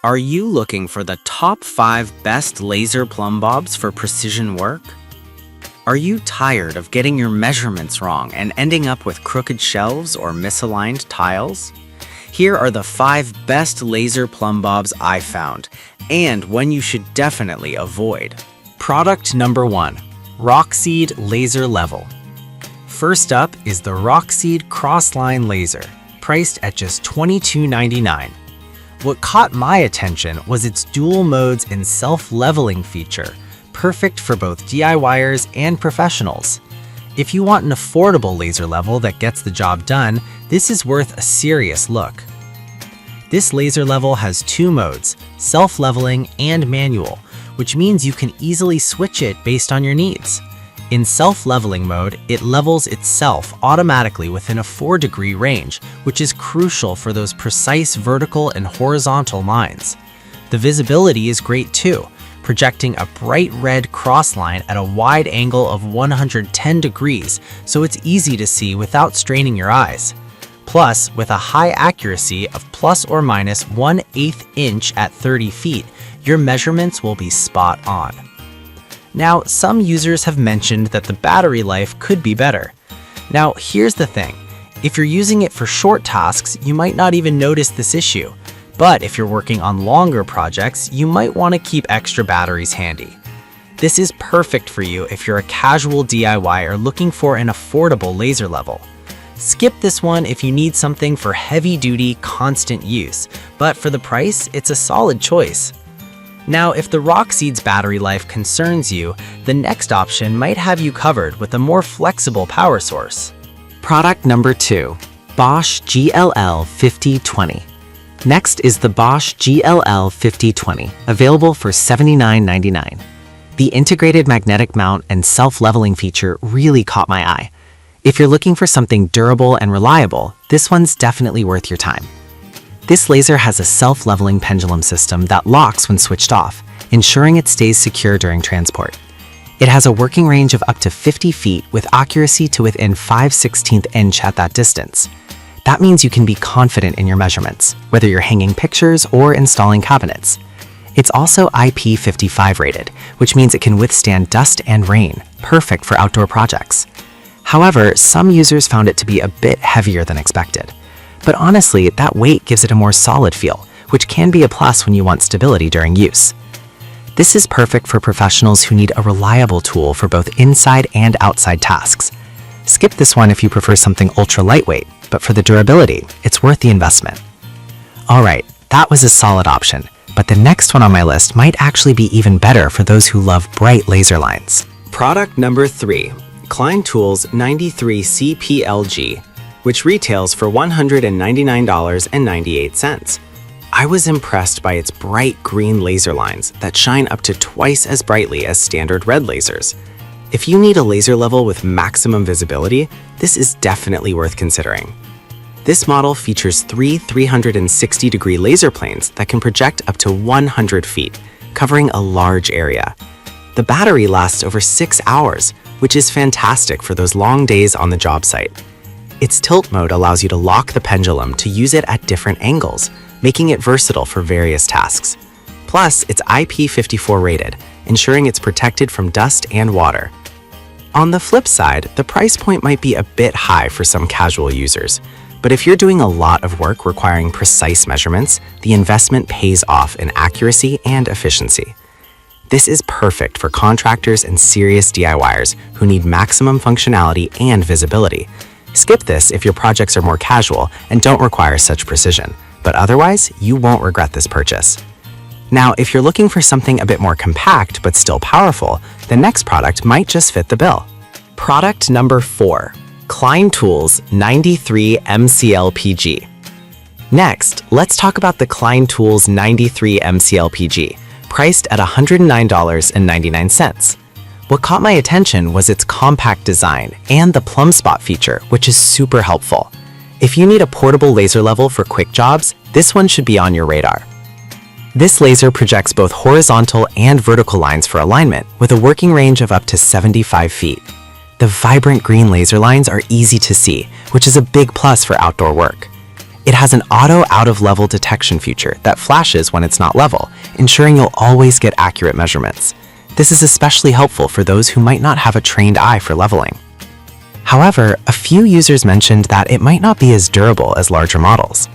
Are you looking for the top 5 best laser plumb bobs for precision work? Are you tired of getting your measurements wrong and ending up with crooked shelves or misaligned tiles? Here are the 5 best laser plumb bobs I found, and one you should definitely avoid. Product number 1, Rockseed Laser Level. First up is the Rockseed Crossline Laser, priced at just $22.99. What caught my attention was its dual modes and self-leveling feature, perfect for both DIYers and professionals. If you want an affordable laser level that gets the job done, this is worth a serious look. This laser level has 2 modes, self-leveling and manual, which means you can easily switch it based on your needs. In self-leveling mode, it levels itself automatically within a 4-degree range, which is crucial for those precise vertical and horizontal lines. The visibility is great too, projecting a bright red cross line at a wide angle of 110 degrees, so it's easy to see without straining your eyes. Plus, with a high accuracy of plus or minus 1/8 inch at 30 feet, your measurements will be spot on. Now, some users have mentioned that the battery life could be better. Now, here's the thing. If you're using it for short tasks, you might not even notice this issue. But if you're working on longer projects, you might want to keep extra batteries handy. This is perfect for you if you're a casual DIYer looking for an affordable laser level. Skip this one if you need something for heavy-duty, constant use, but for the price, it's a solid choice. Now, if the Rockseed's battery life concerns you, the next option might have you covered with a more flexible power source. Product number 2, Bosch GLL 5020. Next is the Bosch GLL 5020, available for $79.99. The integrated magnetic mount and self-leveling feature really caught my eye. If you're looking for something durable and reliable, this one's definitely worth your time. This laser has a self-leveling pendulum system that locks when switched off, ensuring it stays secure during transport. It has a working range of up to 50 feet with accuracy to within 5/16 inch at that distance. That means you can be confident in your measurements, whether you're hanging pictures or installing cabinets. It's also IP55 rated, which means it can withstand dust and rain, perfect for outdoor projects. However, some users found it to be a bit heavier than expected. But honestly, that weight gives it a more solid feel, which can be a plus when you want stability during use. This is perfect for professionals who need a reliable tool for both inside and outside tasks. Skip this one if you prefer something ultra lightweight, but for the durability, it's worth the investment. Alright, that was a solid option, but the next one on my list might actually be even better for those who love bright laser lines. Product number 3, Klein Tools 93 CPLG, which retails for $199.98. I was impressed by its bright green laser lines that shine up to twice as brightly as standard red lasers. If you need a laser level with maximum visibility, this is definitely worth considering. This model features 3 360-degree laser planes that can project up to 100 feet, covering a large area. The battery lasts over 6 hours, which is fantastic for those long days on the job site. Its tilt mode allows you to lock the pendulum to use it at different angles, making it versatile for various tasks. Plus, it's IP54 rated, ensuring it's protected from dust and water. On the flip side, the price point might be a bit high for some casual users, but if you're doing a lot of work requiring precise measurements, the investment pays off in accuracy and efficiency. This is perfect for contractors and serious DIYers who need maximum functionality and visibility. Skip this if your projects are more casual and don't require such precision, but otherwise, you won't regret this purchase. Now, if you're looking for something a bit more compact but still powerful, the next product might just fit the bill. Product number 4, Klein Tools 93 MCLPG. Next, let's talk about the Klein Tools 93 MCLPG, priced at $109.99. What caught my attention was its compact design and the plumb spot feature, which is super helpful. If you need a portable laser level for quick jobs, this one should be on your radar. This laser projects both horizontal and vertical lines for alignment with a working range of up to 75 feet. The vibrant green laser lines are easy to see, which is a big plus for outdoor work. It has an auto out-of-level detection feature that flashes when it's not level, ensuring you'll always get accurate measurements. This is especially helpful for those who might not have a trained eye for leveling. However, a few users mentioned that it might not be as durable as larger models.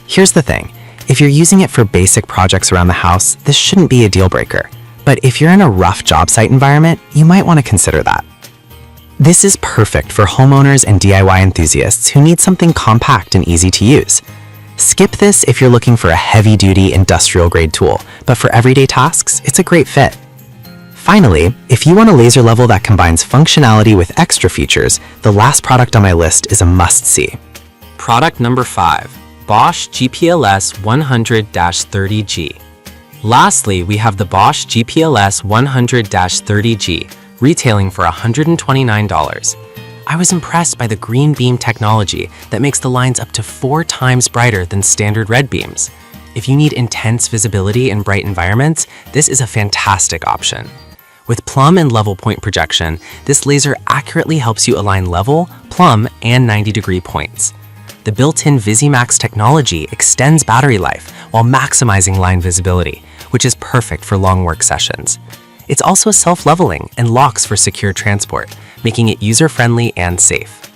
Here's the thing. If you're using it for basic projects around the house, this shouldn't be a deal breaker. But if you're in a rough job site environment, you might want to consider that. This is perfect for homeowners and DIY enthusiasts who need something compact and easy to use. Skip this if you're looking for a heavy-duty industrial-grade tool, but for everyday tasks, it's a great fit. Finally, if you want a laser level that combines functionality with extra features, the last product on my list is a must-see. Product number 5, Bosch GPLS 100-30G. Lastly, we have the Bosch GPLS 100-30G, retailing for $129. I was impressed by the green beam technology that makes the lines up to 4 times brighter than standard red beams. If you need intense visibility in bright environments, this is a fantastic option. With plumb and level point projection, this laser accurately helps you align level, plumb, and 90-degree points. The built-in VisiMax technology extends battery life while maximizing line visibility, which is perfect for long work sessions. It's also self-leveling and locks for secure transport, making it user-friendly and safe.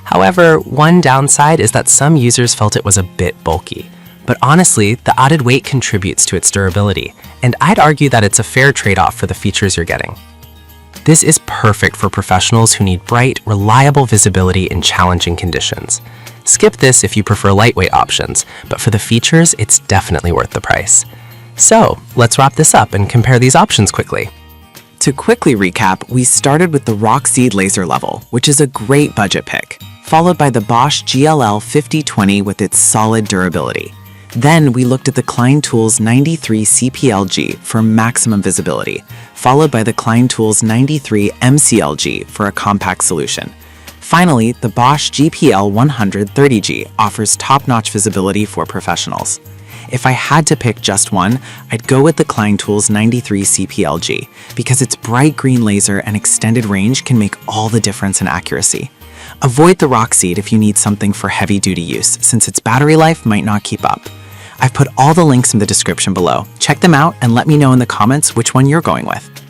However, one downside is that some users felt it was a bit bulky. But honestly, the added weight contributes to its durability, and I'd argue that it's a fair trade-off for the features you're getting. This is perfect for professionals who need bright, reliable visibility in challenging conditions. Skip this if you prefer lightweight options, but for the features, it's definitely worth the price. So, let's wrap this up and compare these options quickly. To quickly recap, we started with the Rockseed laser level, which is a great budget pick, followed by the Bosch GLL 5020 with its solid durability. Then we looked at the Klein Tools 93 CPLG for maximum visibility, followed by the Klein Tools 93 MCLG for a compact solution. Finally, the Bosch GPL 130G offers top-notch visibility for professionals. If I had to pick just one, I'd go with the Klein Tools 93 CPLG because its bright green laser and extended range can make all the difference in accuracy. Avoid the Rockseed if you need something for heavy-duty use, since its battery life might not keep up. I've put all the links in the description below. Check them out and let me know in the comments which one you're going with.